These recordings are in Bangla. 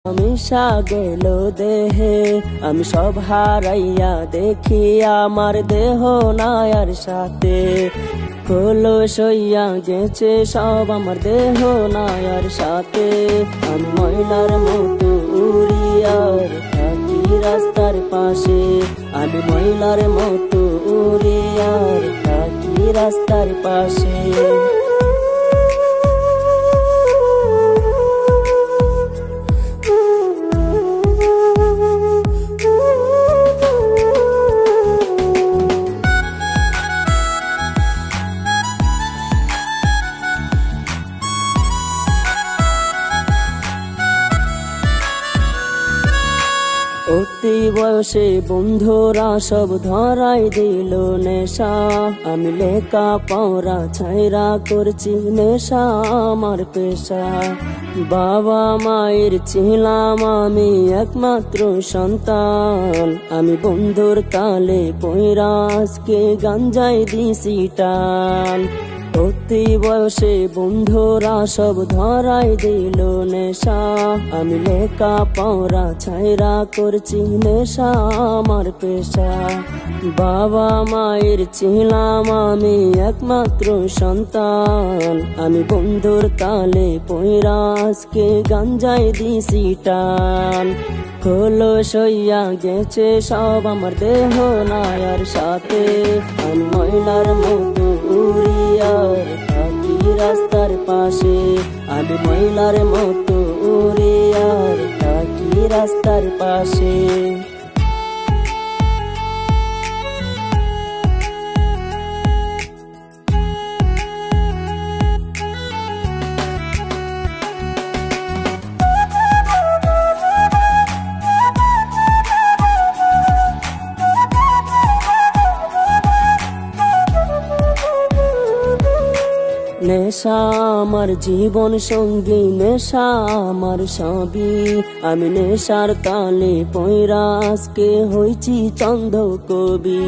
মিশা গেল দেহে আমি সব হারাইয়া দেখি আমার দেহ নায়ার সাথে খোলস হইয়া গেছে সব আমার দেহ নায়ার সাথে আমি ময়লার মতো উড়িয়ার থাকি রাস্তার পাশে আমি ময়লার মতো উড়িয়ার থাকি রাস্তার পাশে অতি বয়সে বন্ধুরা সব ধরাই দিল নেশা আমি লেখা পড়া ছাইরা করছি নেশা আমার পেশা বাবা মায়ের ছিলাম আমি একমাত্র সন্তান আমি বন্ধুর কালে পয়রা আজকে গাঞ্জাই দিছি টান অতি বয়সে বন্ধুরা সব ধরাই দিল নেশা আমি লেখা পড়া ছাইরা করছি নেশা আমার পেশা বাবা মায়ের ছিলাম আমি একমাত্র সন্তান আমি বন্ধুর কালে পয়রা আজকে গাঞ্জাই দিছি টান খোলস হইয়া গেছে সব আমার দেহ নায়ার সাথে আমি ময়লার মতো উড়িয়ার থাকি রাস্তার পাশে আমি ময়লার মতো উড়িয়ার থাকি রাস্তার পাশে নেশা আমার জীবন সঙ্গী নেশা আমার সবই আমি নেশার তালে পয়রা আজকে হইছি চন্দ কবি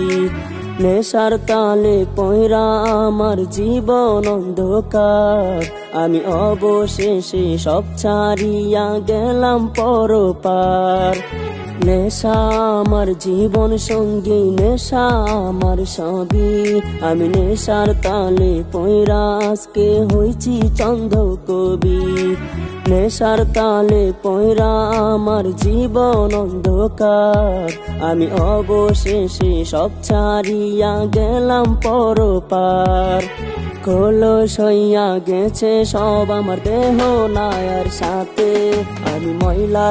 নেশার তালে পয়রা আমার জীবন অন্ধকার আমি অবশেষে সব ছাড়িয়া গেলাম পরপার নেশা আমার জীবন সঙ্গী নেশা আমার সবই আমি নেশার তালে পয়রা আজকে হইছি চন্দ কবি নেশার তালে পয়রা আমার জীবন অন্ধকার আমি অবশেষে সব ছাড়িয়া গেলাম পরপার খোলস হইয়া গেছে সব আমার দেহ নায়ার সাথে আমি ময়লার